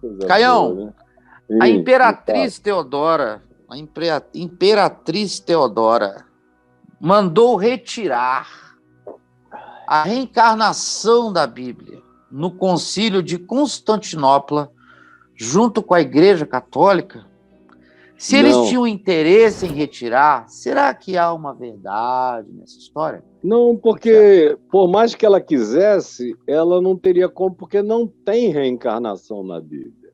Coisa Caião, boa, né? a E Imperatriz Teodora, Imperatriz Teodora mandou retirar a reencarnação da Bíblia no Concílio de Constantinopla, junto com a Igreja Católica. Se eles não, tinham interesse em retirar, será que há uma verdade nessa história? não, O que você acha? porque por mais que ela quisesse, ela não teria como, porque não tem reencarnação na Bíblia.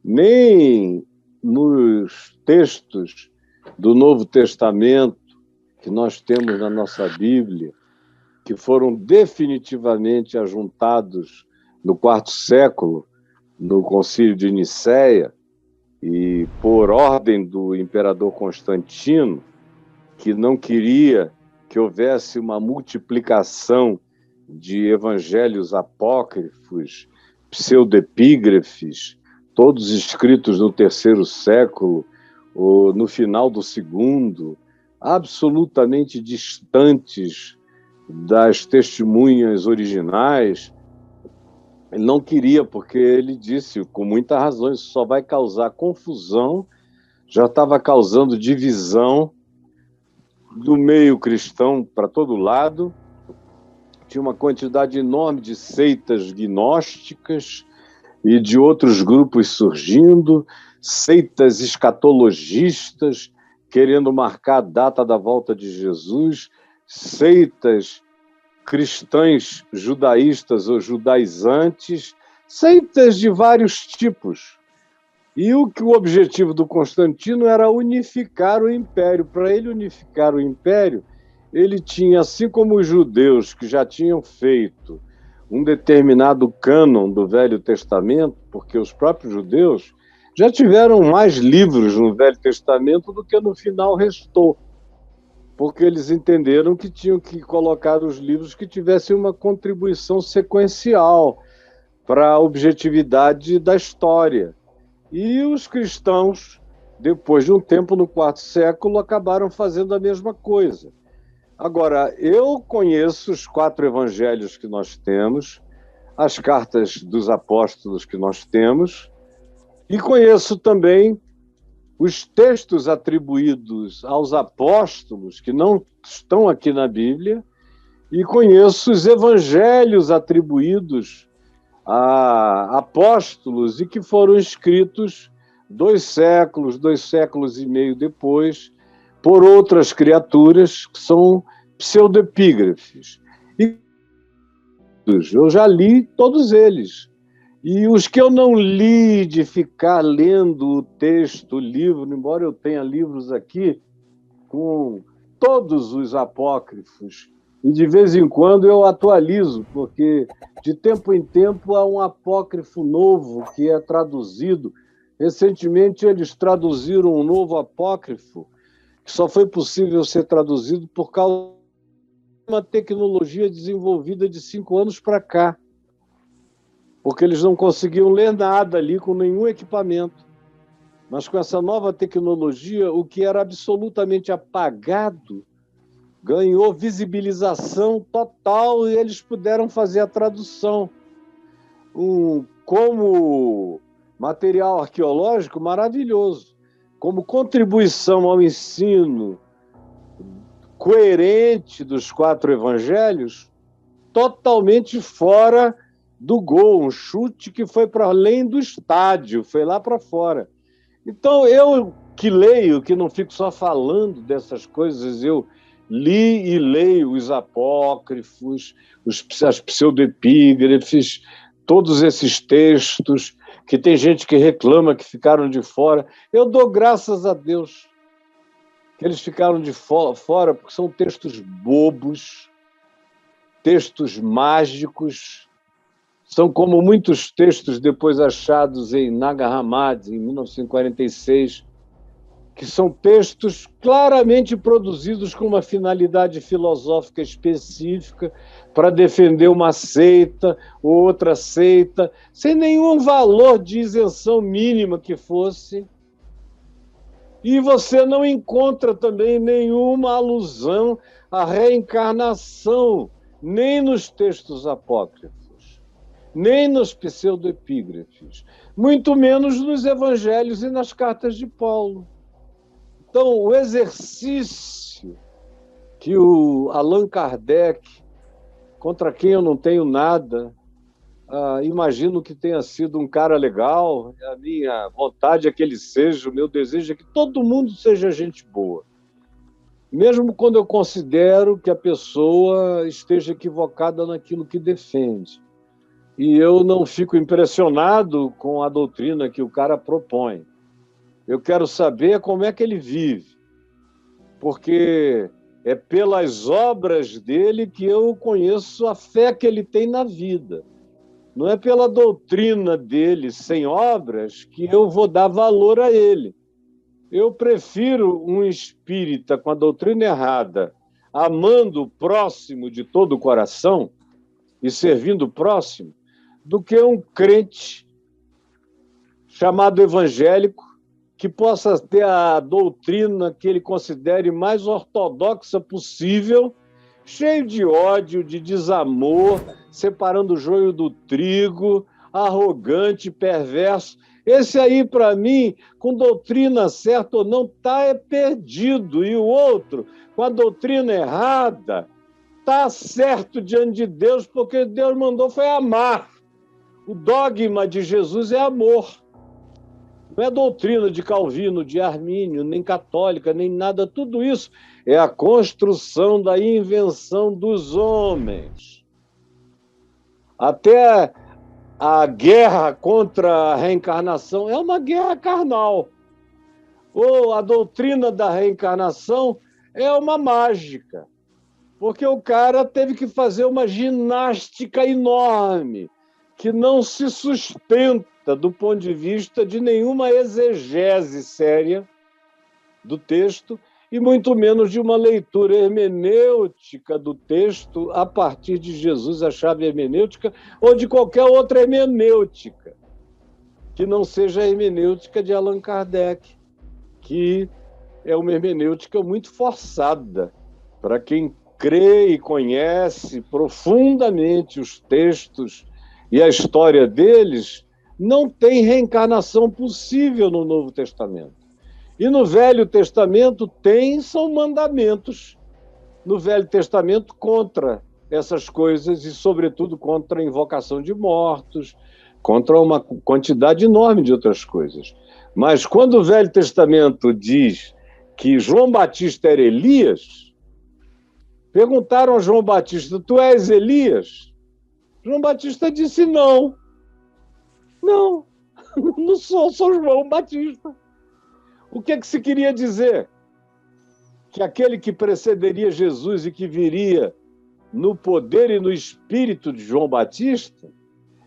Nem nos textos do Novo Testamento que nós temos na nossa Bíblia, que foram definitivamente ajuntados no quarto século, no Concílio de Nicéia, e por ordem do imperador Constantino, que não queria que houvesse uma multiplicação de evangelhos apócrifos, pseudepígrafes, todos escritos no terceiro século, ou no final do segundo, absolutamente distantes das testemunhas originais. Ele não queria, porque ele disse, com muita razão, isso só vai causar confusão, já estava causando divisão do meio cristão para todo lado, tinha uma quantidade enorme de seitas gnósticas e de outros grupos surgindo, seitas escatologistas querendo marcar a data da volta de Jesus, seitas cristãs judaístas ou judaizantes, seitas de vários tipos. E o objetivo do Constantino era unificar o império. Para ele unificar o império, ele tinha, assim como os judeus que já tinham feito um determinado cânon do Velho Testamento, porque os próprios judeus já tiveram mais livros no Velho Testamento do que no final restou, porque eles entenderam que tinham que colocar os livros que tivessem uma contribuição sequencial para a objetividade da história. E os cristãos, depois de um tempo, no quarto século, acabaram fazendo a mesma coisa. Agora, eu conheço os 4 evangelhos que nós temos, as cartas dos apóstolos que nós temos, e conheço também os textos atribuídos aos apóstolos, que não estão aqui na Bíblia, e conheço os evangelhos atribuídos a apóstolos e que foram escritos 2 séculos e meio depois, por outras criaturas que são pseudepígrafes. E eu já li todos eles. E os que eu não li, de ficar lendo o texto, o livro, embora eu tenha livros aqui com todos os apócrifos, e de vez em quando eu atualizo, porque de tempo em tempo há um apócrifo novo que é traduzido. Recentemente eles traduziram um novo apócrifo, que só foi possível ser traduzido por causa de uma tecnologia desenvolvida de 5 anos para cá, porque eles não conseguiam ler nada ali com nenhum equipamento. Mas com essa nova tecnologia, o que era absolutamente apagado ganhou visibilização total e eles puderam fazer a tradução. Como material arqueológico maravilhoso, como contribuição ao ensino coerente dos 4 evangelhos, totalmente fora do gol, um chute que foi para além do estádio, foi lá para fora. Então, eu que leio, que não fico só falando dessas coisas, eu li e leio os apócrifos, as pseudepígrafes, todos esses textos, que tem gente que reclama que ficaram de fora. Eu dou graças a Deus que eles ficaram de fora, porque são textos bobos, textos mágicos, são como muitos textos depois achados em Nag Hammadi, em 1946, que são textos claramente produzidos com uma finalidade filosófica específica para defender uma seita ou outra seita, sem nenhum valor de isenção mínima que fosse. E você não encontra também nenhuma alusão à reencarnação, nem nos textos apócrifos. nem nos pseudoepígrafes, muito menos nos evangelhos e nas cartas de Paulo. Então, o exercício que o Allan Kardec, contra quem eu não tenho nada, imagino que tenha sido um cara legal, a minha vontade é que ele seja, o meu desejo é que todo mundo seja gente boa. Mesmo quando eu considero que a pessoa esteja equivocada naquilo que defende. E eu não fico impressionado com a doutrina que o cara propõe. Eu quero saber como é que ele vive, porque é pelas obras dele que eu conheço a fé que ele tem na vida. Não é pela doutrina dele, sem obras, que eu vou dar valor a ele. Eu prefiro um espírita com a doutrina errada, amando o próximo de todo o coração e servindo o próximo, do que um crente chamado evangélico que possa ter a doutrina que ele considere mais ortodoxa possível, cheio de ódio, de desamor, separando o joio do trigo, arrogante, perverso. Esse aí, para mim, com doutrina certa ou não, está perdido. E o outro, com a doutrina errada, está certo diante de Deus, porque Deus mandou foi amar. O dogma de Jesus é amor. Não é doutrina de Calvino, de Armínio, nem católica, nem nada. Tudo isso é a construção da invenção dos homens. Até a guerra contra a reencarnação é uma guerra carnal. Ou a doutrina da reencarnação é uma mágica. Porque o cara teve que fazer uma ginástica enorme, que não se sustenta do ponto de vista de nenhuma exegese séria do texto, e muito menos de uma leitura hermenêutica do texto a partir de Jesus, a chave hermenêutica, ou de qualquer outra hermenêutica, que não seja a hermenêutica de Allan Kardec, que é uma hermenêutica muito forçada para quem crê e conhece profundamente os textos e a história deles. Não tem reencarnação possível no Novo Testamento. E no Velho Testamento são mandamentos. No Velho Testamento contra essas coisas e, sobretudo, contra a invocação de mortos, contra uma quantidade enorme de outras coisas. Mas quando o Velho Testamento diz que João Batista era Elias, perguntaram a João Batista: tu és Elias? João Batista disse: não. Não, não sou João Batista. O que se queria dizer? Que aquele que precederia Jesus e que viria no poder e no espírito de João Batista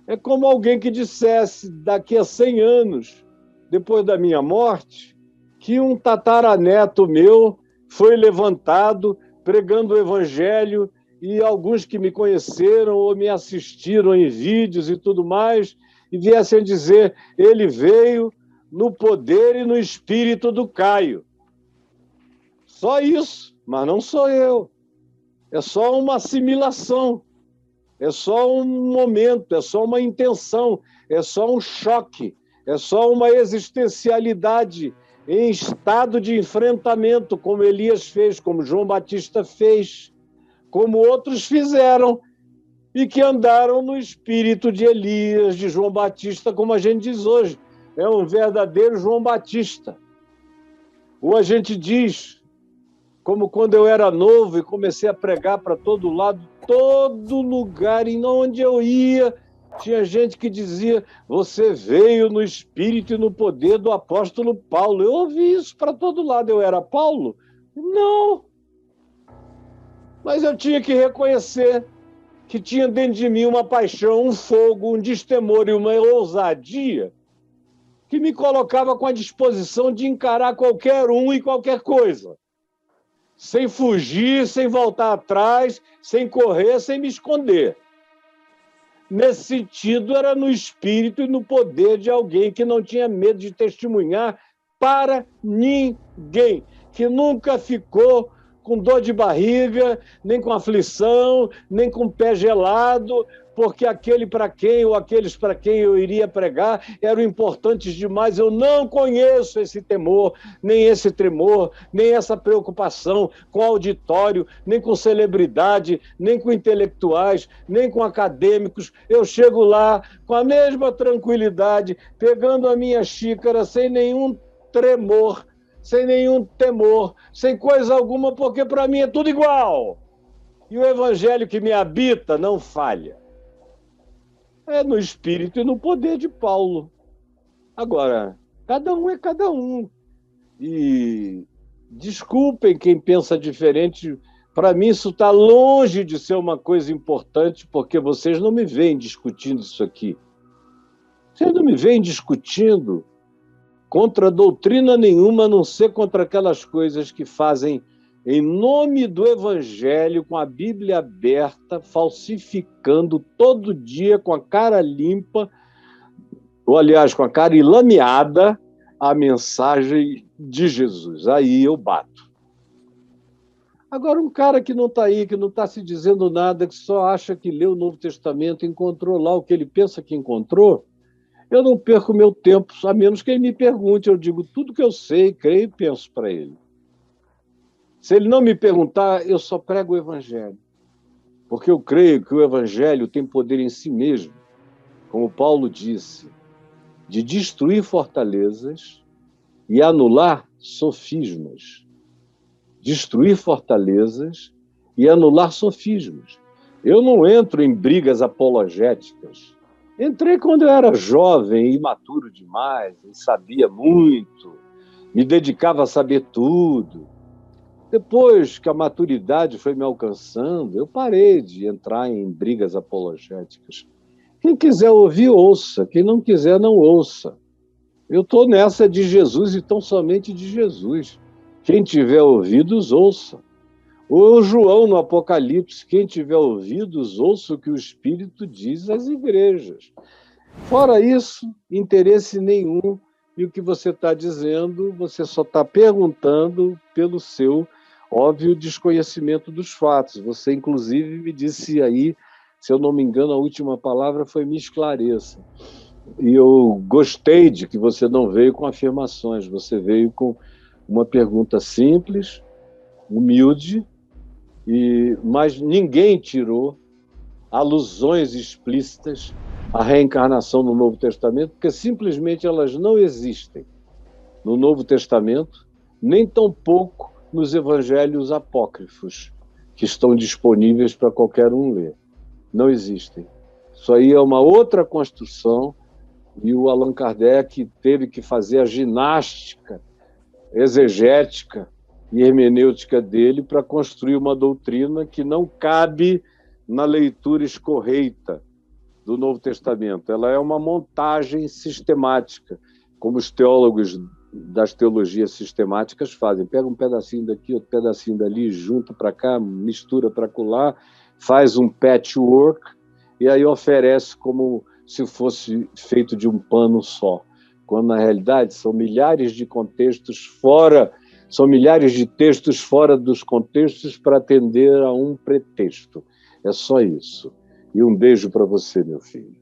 é como alguém que dissesse, daqui a 100 anos, depois da minha morte, que um tataraneto meu foi levantado pregando o evangelho e alguns que me conheceram ou me assistiram em vídeos e tudo mais, e viessem dizer: ele veio no poder e no espírito do Caio. Só isso, mas não sou eu. É só uma assimilação, é só um momento, é só uma intenção, é só um choque, é só uma existencialidade em estado de enfrentamento, como Elias fez, como João Batista fez, como outros fizeram, e que andaram no espírito de Elias, de João Batista, como a gente diz hoje. É um verdadeiro João Batista. Ou a gente diz, como quando eu era novo e comecei a pregar para todo lado, todo lugar, em onde eu ia, tinha gente que dizia: você veio no espírito e no poder do apóstolo Paulo. Eu ouvi isso para todo lado. Eu era Paulo? Não. Mas eu tinha que reconhecer que tinha dentro de mim uma paixão, um fogo, um destemor e uma ousadia que me colocava com a disposição de encarar qualquer um e qualquer coisa, sem fugir, sem voltar atrás, sem correr, sem me esconder. Nesse sentido, era no espírito e no poder de alguém que não tinha medo de testemunhar para ninguém, que nunca ficou com dor de barriga, nem com aflição, nem com pé gelado, porque aquele para quem ou aqueles para quem eu iria pregar eram importantes demais. Eu não conheço esse temor, nem esse tremor, nem essa preocupação com auditório, nem com celebridade, nem com intelectuais, nem com acadêmicos. Eu chego lá com a mesma tranquilidade, pegando a minha xícara, sem nenhum tremor, sem nenhum temor, sem coisa alguma, porque para mim é tudo igual. E o evangelho que me habita não falha. É no espírito e no poder de Paulo. Agora, cada um é cada um. E desculpem quem pensa diferente, para mim isso está longe de ser uma coisa importante, porque vocês não me veem discutindo isso aqui. Vocês não me veem discutindo contra doutrina nenhuma, a não ser contra aquelas coisas que fazem em nome do Evangelho, com a Bíblia aberta, falsificando todo dia com a cara limpa, ou aliás, com a cara ilameada, a mensagem de Jesus. Aí eu bato. Agora, um cara que não está aí, que não está se dizendo nada, que só acha que leu o Novo Testamento, encontrou lá o que ele pensa que encontrou, eu não perco meu tempo, a menos que ele me pergunte. Eu digo tudo que eu sei, creio e penso para ele. Se ele não me perguntar, eu só prego o Evangelho. Porque eu creio que o Evangelho tem poder em si mesmo, como Paulo disse, de destruir fortalezas e anular sofismas. Destruir fortalezas e anular sofismas. Eu não entro em brigas apologéticas. Entrei quando eu era jovem, imaturo demais, e sabia muito, me dedicava a saber tudo. Depois que a maturidade foi me alcançando, eu parei de entrar em brigas apologéticas. Quem quiser ouvir, ouça. Quem não quiser, não ouça. Eu estou nessa de Jesus e tão somente de Jesus. Quem tiver ouvidos, ouça. O João no Apocalipse, quem tiver ouvidos, ouça o que o Espírito diz às igrejas. Fora isso, interesse nenhum. E o que você está dizendo, você só está perguntando pelo seu óbvio desconhecimento dos fatos. Você, inclusive, me disse aí, se eu não me engano, a última palavra foi me esclareça. E eu gostei de que você não veio com afirmações, você veio com uma pergunta simples, humilde, mas ninguém tirou alusões explícitas à reencarnação no Novo Testamento, porque simplesmente elas não existem no Novo Testamento, nem tampouco nos evangelhos apócrifos, que estão disponíveis para qualquer um ler. Não existem. Isso aí é uma outra construção, e o Allan Kardec teve que fazer a ginástica exegética e hermenêutica dele para construir uma doutrina que não cabe na leitura escorreita do Novo Testamento. Ela é uma montagem sistemática, como os teólogos das teologias sistemáticas fazem. Pega um pedacinho daqui, outro pedacinho dali, junta para cá, mistura para colar, faz um patchwork e aí oferece como se fosse feito de um pano só, quando na realidade são milhares de contextos fora, são milhares de textos fora dos contextos para atender a um pretexto. É só isso. E um beijo para você, meu filho.